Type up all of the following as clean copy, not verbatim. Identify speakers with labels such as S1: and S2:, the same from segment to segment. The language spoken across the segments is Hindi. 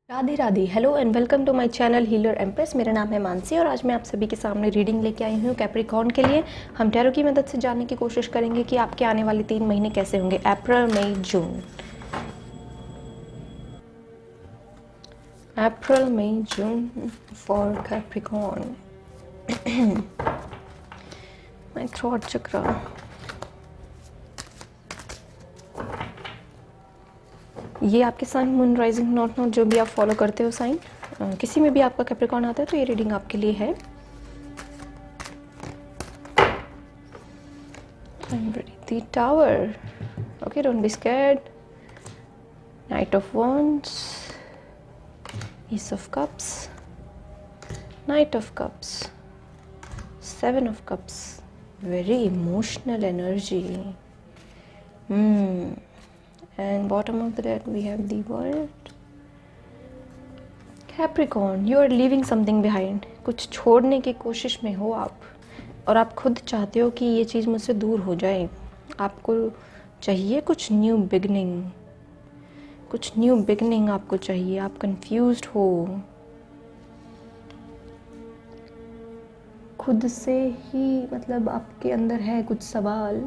S1: Radhe Radhe, hello and welcome to my channel healer empress. मेरा नाम है मानसी और आज मैं आप सभी के सामने रीडिंग लेके आई हूँ कैप्रिकॉर्न के लिए। हम टैरो की मदद से जानने की कोशिश करेंगे कि आपके आने वाले 3 महीने कैसे होंगे, अप्रैल मई जून। April May June for Capricorn. My throat chakra. ये आपके साइन मून राइजिंग नॉट जो भी आप फॉलो करते हो साइन, किसी में भी आपका कैप्रिकॉर्न आता है तो ये रीडिंग आपके लिए है। The Tower. Okay, don't be scared. Knight of Wands, Ace of Cups, Knight of Cups, Seven of Cups. Very emotional energy. And bottom of the deck we have the World. Capricorn, you are leaving something behind. कुछ छोड़ने की कोशिश में हो आप, और आप खुद चाहते हो कि ये चीज़ मुझसे दूर हो जाए। आपको चाहिए कुछ न्यू बिगनिंग, कुछ न्यू बिगनिंग आपको चाहिए। आप कंफ्यूज्ड हो, खुद से ही, मतलब आपके अंदर है कुछ सवाल।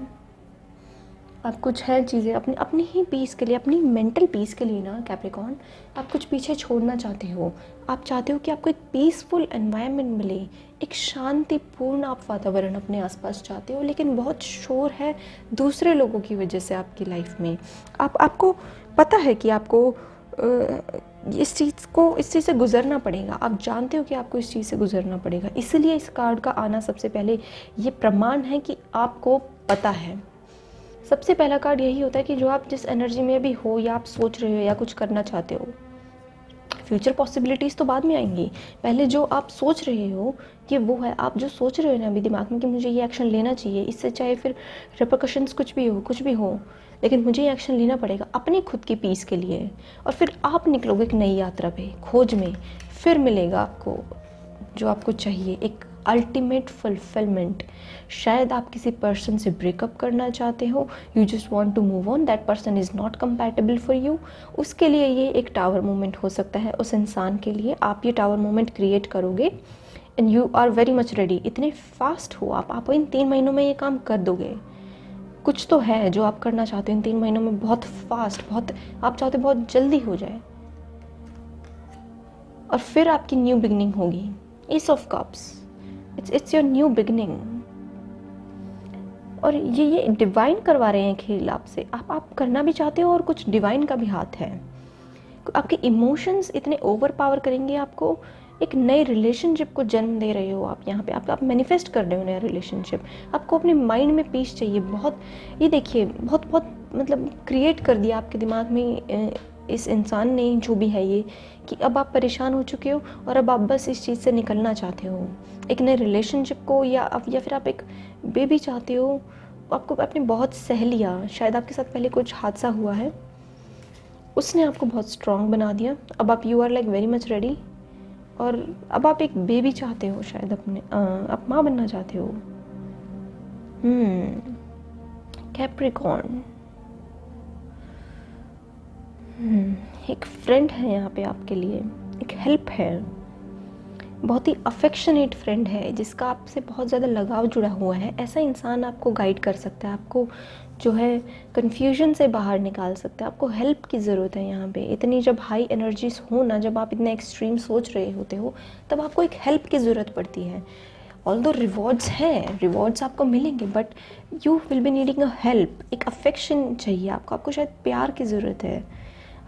S1: आप कुछ है चीज़ें अपनी अपनी ही पीस के लिए, अपनी मेंटल पीस के लिए ना कैप्रिकॉर्न, आप कुछ पीछे छोड़ना चाहते हो। आप चाहते हो कि आपको एक पीसफुल एनवायरनमेंट मिले, एक शांतिपूर्ण आप वातावरण अपने आसपास चाहते हो, लेकिन बहुत शोर है दूसरे लोगों की वजह से आपकी लाइफ में। आपको पता है कि आपको इस चीज़ से गुजरना पड़ेगा। आप जानते हो कि आपको इस चीज़ से गुजरना पड़ेगा, इसलिए इस कार्ड का आना सबसे पहले ये प्रमाण है कि आपको पता है। सबसे पहला कार्ड यही होता है कि जो आप जिस एनर्जी में भी हो, या आप सोच रहे हो या कुछ करना चाहते हो, फ्यूचर पॉसिबिलिटीज़ तो बाद में आएंगी। पहले जो आप सोच रहे हो कि वो है, आप जो सोच रहे हो ना अभी दिमाग में कि मुझे ये एक्शन लेना चाहिए, इससे चाहे फिर रिपरकशंस कुछ भी हो, लेकिन मुझे ये एक्शन लेना पड़ेगा अपनी खुद की पीस के लिए। और फिर आप निकलोगे एक नई यात्रा पे, खोज में, फिर मिलेगा आपको जो आपको चाहिए, एक अल्टीमेट फुलफिलमेंट। शायद आप किसी पर्सन से ब्रेकअप करना चाहते हो, you just want to move on, that person is not compatible for you. उसके लिए ये एक टावर मोमेंट हो सकता है। उस इंसान के लिए आप ये टावर मोमेंट क्रिएट करोगे and you are very much ready. इतने फास्ट हो आप इन 3 महीनों में ये काम कर दोगे। कुछ तो है जो आप करना चाहते हो इन 3 महीनों में, बहुत फास्ट, बहुत आप चाहते हो बहुत जल्दी हो जाए, और फिर आपकी न्यू बिगनिंग होगी। S of cups, it's your new beginning. और ये डिवाइन करवा रहे हैं खेल आपसे। आप करना भी चाहते हो और कुछ डिवाइन का भी हाथ है। आपके इमोशंस इतने ओवर पावर करेंगे आपको, एक नए रिलेशनशिप को जन्म दे रहे हो आप यहाँ पे। आप मैनिफेस्ट कर रहे हो नया रिलेशनशिप। आपको अपने माइंड में पीस चाहिए बहुत। ये देखिए, बहुत बहुत मतलब क्रिएट कर दिया आपके दिमाग में इस इंसान ने, जो भी है ये, कि अब आप परेशान हो चुके हो और अब आप बस इस चीज़ से निकलना चाहते हो, एक नए रिलेशनशिप को, या फिर आप एक बेबी चाहते हो। आपको अपनी बहुत सहेलियाँ, शायद आपके साथ पहले कुछ हादसा हुआ है, उसने आपको बहुत स्ट्रॉन्ग बना दिया। अब आप you are like very much ready, और अब आप एक बेबी चाहते हो, शायद अपने आप माँ बनना चाहते हो। कैप्रिकॉर्न, एक फ्रेंड है यहाँ पे आपके लिए, एक हेल्प है, बहुत ही अफेक्शनेट फ्रेंड है जिसका आपसे बहुत ज़्यादा लगाव जुड़ा हुआ है। ऐसा इंसान आपको गाइड कर सकता है, आपको जो है कन्फ्यूजन से बाहर निकाल सकता है। आपको हेल्प की ज़रूरत है यहाँ पे। इतनी जब हाई एनर्जीज हो ना, जब आप इतने एक्सट्रीम सोच रहे होते हो, तब आपको एक हेल्प की ज़रूरत पड़ती है। ऑल्दो रिवॉर्ड्स हैं, रिवॉर्ड्स आपको मिलेंगे, but you will be needing a help. एक अफेक्शन चाहिए आपको शायद प्यार की ज़रूरत है।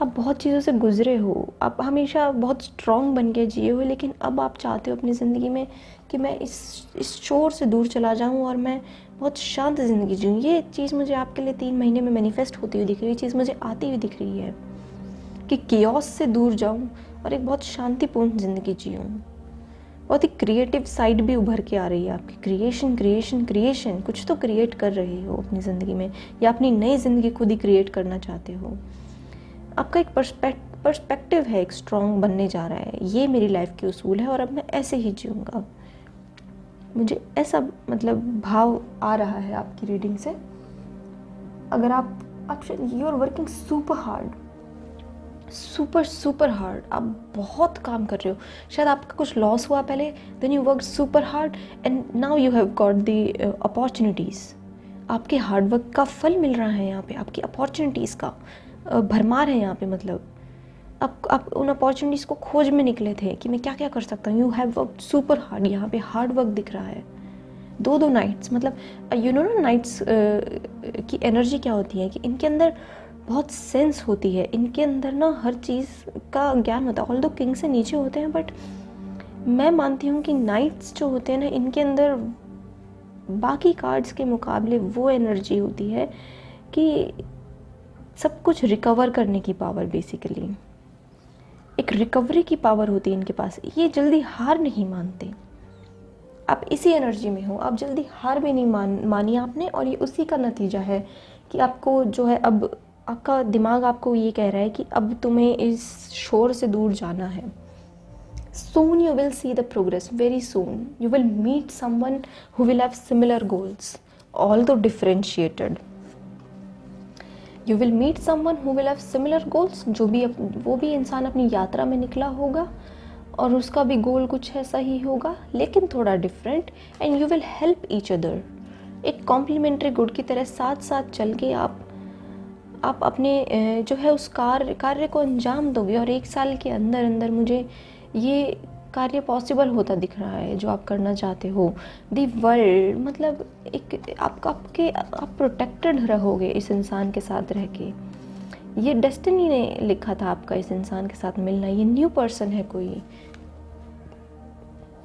S1: आप बहुत चीज़ों से गुजरे हो, आप हमेशा बहुत स्ट्रॉन्ग बन के जिए हो, लेकिन अब आप चाहते हो अपनी ज़िंदगी में कि मैं इस शोर से दूर चला जाऊं और मैं बहुत शांत ज़िंदगी जीऊँ। ये चीज़ मुझे आपके लिए 3 महीने में मैनिफेस्ट होती हुई दिख रही है, ये चीज़ मुझे आती हुई दिख रही है कि कियोस से दूर जाऊँ और एक बहुत शांतिपूर्ण ज़िंदगी जीऊँ। बहुत ही क्रिएटिव साइड भी उभर के आ रही है आपकी। क्रिएशन क्रिएशन क्रिएशन, कुछ तो क्रिएट कर रहे हो अपनी ज़िंदगी में, या अपनी नई ज़िंदगी खुद ही क्रिएट करना चाहते हो। आपका एक पर्सपेक्टिव है, एक स्ट्रॉन्ग बनने जा रहा है। ये मेरी लाइफ की उसूल है और अब मैं ऐसे ही जीऊँगा। मुझे ऐसा मतलब भाव आ रहा है आपकी रीडिंग से। अगर आप you are working super hard, super super hard, आप बहुत काम कर रहे हो, शायद आपका कुछ लॉस हुआ पहले, then you work super hard and now you have got the opportunities. आपके हार्डवर्क का फल मिल रहा है यहाँ पे, आपकी अपॉर्चुनिटीज़ का भरमार है यहाँ पे। मतलब आप उन अपॉर्चुनिटीज़ को खोज में निकले थे कि मैं क्या क्या कर सकता हूँ। You have work super hard, यहाँ पे हार्ड वर्क दिख रहा है। दो नाइट्स, मतलब यू नो ना नाइट्स की एनर्जी क्या होती है कि इनके अंदर बहुत सेंस होती है, इनके अंदर ना हर चीज़ का ज्ञान होता है। ऑल दो किंग से नीचे होते हैं, बट मैं मानती हूँ कि नाइट्स जो होते हैं ना, इनके अंदर बाकी कार्ड्स के मुकाबले वो एनर्जी होती है कि सब कुछ रिकवर करने की पावर, बेसिकली एक रिकवरी की पावर होती है इनके पास। ये जल्दी हार नहीं मानते। आप इसी एनर्जी में हो, आप जल्दी हार भी नहीं मानी आपने, और ये उसी का नतीजा है कि आपको जो है, अब आपका दिमाग आपको ये कह रहा है कि अब तुम्हें इस शोर से दूर जाना है। Soon you will see the progress, very soon you will meet someone who will have similar goals, although differentiated. You will meet someone who will have similar goals, वो भी इंसान अपनी यात्रा में निकला होगा और उसका भी गोल कुछ ऐसा ही होगा, लेकिन थोड़ा different, and you will help each other. एक कॉम्प्लीमेंट्री गुड की तरह साथ साथ चल के आप अपने जो है उस कार्य को अंजाम दोगे, और 1 साल के अंदर अंदर मुझे ये कार्य पॉसिबल होता दिख रहा है जो आप करना चाहते हो। दी वर्ल्ड, मतलब एक आप प्रोटेक्टेड रहोगे इस इंसान के साथ रह के। ये डेस्टिनी ने लिखा था आपका इस इंसान के साथ मिलना। ये न्यू पर्सन है कोई,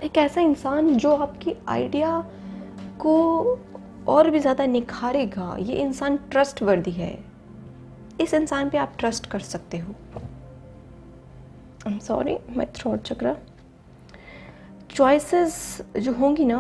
S1: एक ऐसा इंसान जो आपकी आइडिया को और भी ज़्यादा निखारेगा। ये इंसान ट्रस्ट वर्दी है, इस इंसान पे आप ट्रस्ट कर सकते हो। I am sorry, my throat chakra. Choices जो होंगी ना,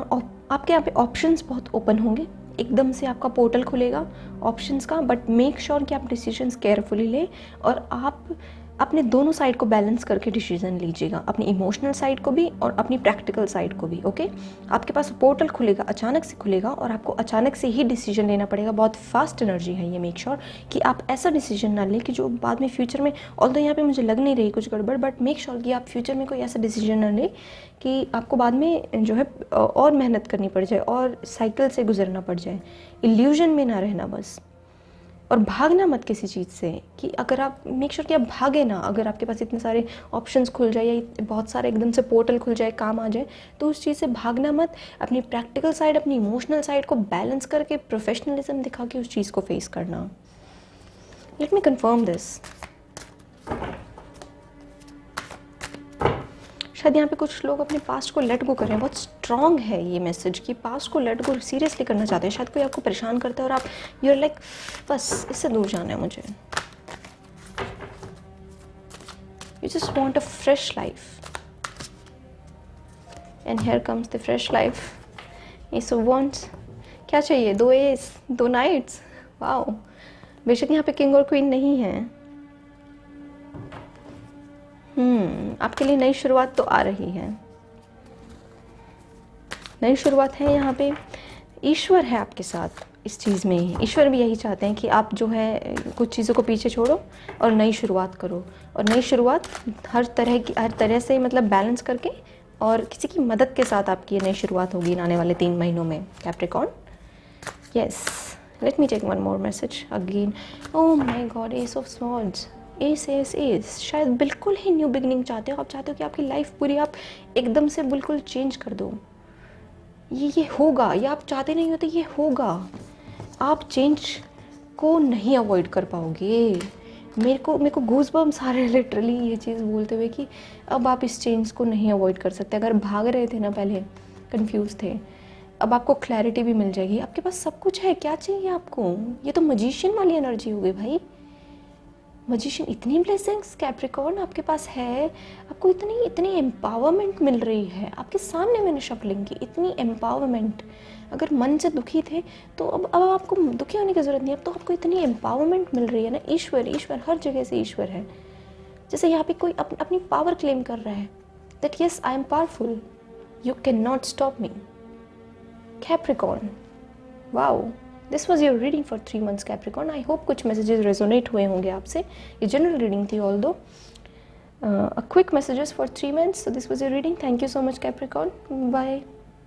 S1: आपके यहाँ पे ऑप्शंस बहुत ओपन होंगे, एकदम से आपका पोर्टल खुलेगा ऑप्शंस का, बट मेक श्योर कि आप डिसीजंस केयरफुली लें और आप अपने दोनों साइड को बैलेंस करके डिसीजन लीजिएगा, अपनी इमोशनल साइड को भी और अपनी प्रैक्टिकल साइड को भी। ओके, आपके पास पोर्टल खुलेगा, अचानक से खुलेगा और आपको अचानक से ही डिसीजन लेना पड़ेगा। बहुत फास्ट एनर्जी है ये। मेक श्योर कि आप ऐसा डिसीजन ना लें कि जो बाद में फ्यूचर में, ऑल्दो यहाँ पे मुझे लग नहीं रही कुछ गड़बड़, बट मेक श्योर कि आप फ्यूचर में कोई ऐसा डिसीजन ना लें कि आपको बाद में जो है और मेहनत करनी पड़ जाए और साइकिल से गुजरना पड़ जाए। इल्यूजन में ना रहना बस, और भागना मत किसी चीज़ से। कि अगर आप मेक श्योर कि आप भागे ना, अगर आपके पास इतने सारे ऑप्शंस खुल जाए या बहुत सारे एकदम से पोर्टल खुल जाए, काम आ जाए, तो उस चीज़ से भागना मत। अपनी प्रैक्टिकल साइड, अपनी इमोशनल साइड को बैलेंस करके प्रोफेशनलिज्म दिखा के उस चीज़ को फेस करना। Let me confirm this. शायद यहाँ पे कुछ लोग अपने पास्ट को लेट गो कर रहे हैं। बहुत स्ट्रॉन्ग है ये मैसेज कि पास्ट को लेट गो सीरियसली करना चाहते हैं। शायद कोई आपको परेशान करता है और आप यू आर लाइक बस इससे दूर जाना है मुझे। You just want a fresh life, and here comes the fresh life. S of wands, क्या चाहिए? 2 एस, 2 नाइट्स। वाओ, बेशक यहाँ पे किंग और क्वीन नहीं है। आपके लिए नई शुरुआत तो आ रही है, नई शुरुआत है। यहाँ पे ईश्वर है आपके साथ इस चीज़ में। ईश्वर भी यही चाहते हैं कि आप जो है कुछ चीज़ों को पीछे छोड़ो और नई शुरुआत करो। और नई शुरुआत हर तरह से मतलब बैलेंस करके, और किसी की मदद के साथ आपकी ये नई शुरुआत होगी इन आने वाले 3 महीनों में, Capricorn. Yes, let me take one more message again. Oh my god, ace of swords, ace. शायद बिल्कुल ही न्यू बिगनिंग चाहते हो। आप चाहते हो कि आपकी लाइफ पूरी आप एकदम से बिल्कुल चेंज कर दो। ये होगा, या आप चाहते नहीं होते, ये होगा। आप चेंज को नहीं अवॉइड कर पाओगे। मेरे को गूज बम्स आ रहे हैं लिटरली ये चीज़ बोलते हुए कि अब आप इस चेंज को नहीं अवॉइड कर सकते। अगर भाग रहे थे ना पहले, कंफ्यूज थे, अब आपको क्लैरिटी भी मिल जाएगी। आपके पास सब कुछ है, क्या चाहिए आपको? ये तो मजिशियन वाली एनर्जी हो गई भाई। मजिशियन, इतनी ब्लेसिंग्स कैप्रिकॉर्न आपके पास है। आपको इतनी एम्पावरमेंट मिल रही है। आपके सामने मैंने शफलिंग की, इतनी एम्पावरमेंट। अगर मन से दुखी थे तो अब आपको दुखी होने की ज़रूरत नहीं। अब तो आपको इतनी एम्पावरमेंट मिल रही है ना। ईश्वर हर जगह से ईश्वर है। जैसे यहाँ पे कोई अपनी पावर क्लेम कर रहा है, that yes I am powerful, you can not stop me. Capricorn, wow, this was your reading for 3 months Capricorn. I hope कुछ मैसेजेस रेजोनेट हुए होंगे आपसे. ये जनरल रीडिंग थी ऑल दो. A quick messages for 3 months. So this was your reading. Thank you so much, Capricorn. Bye.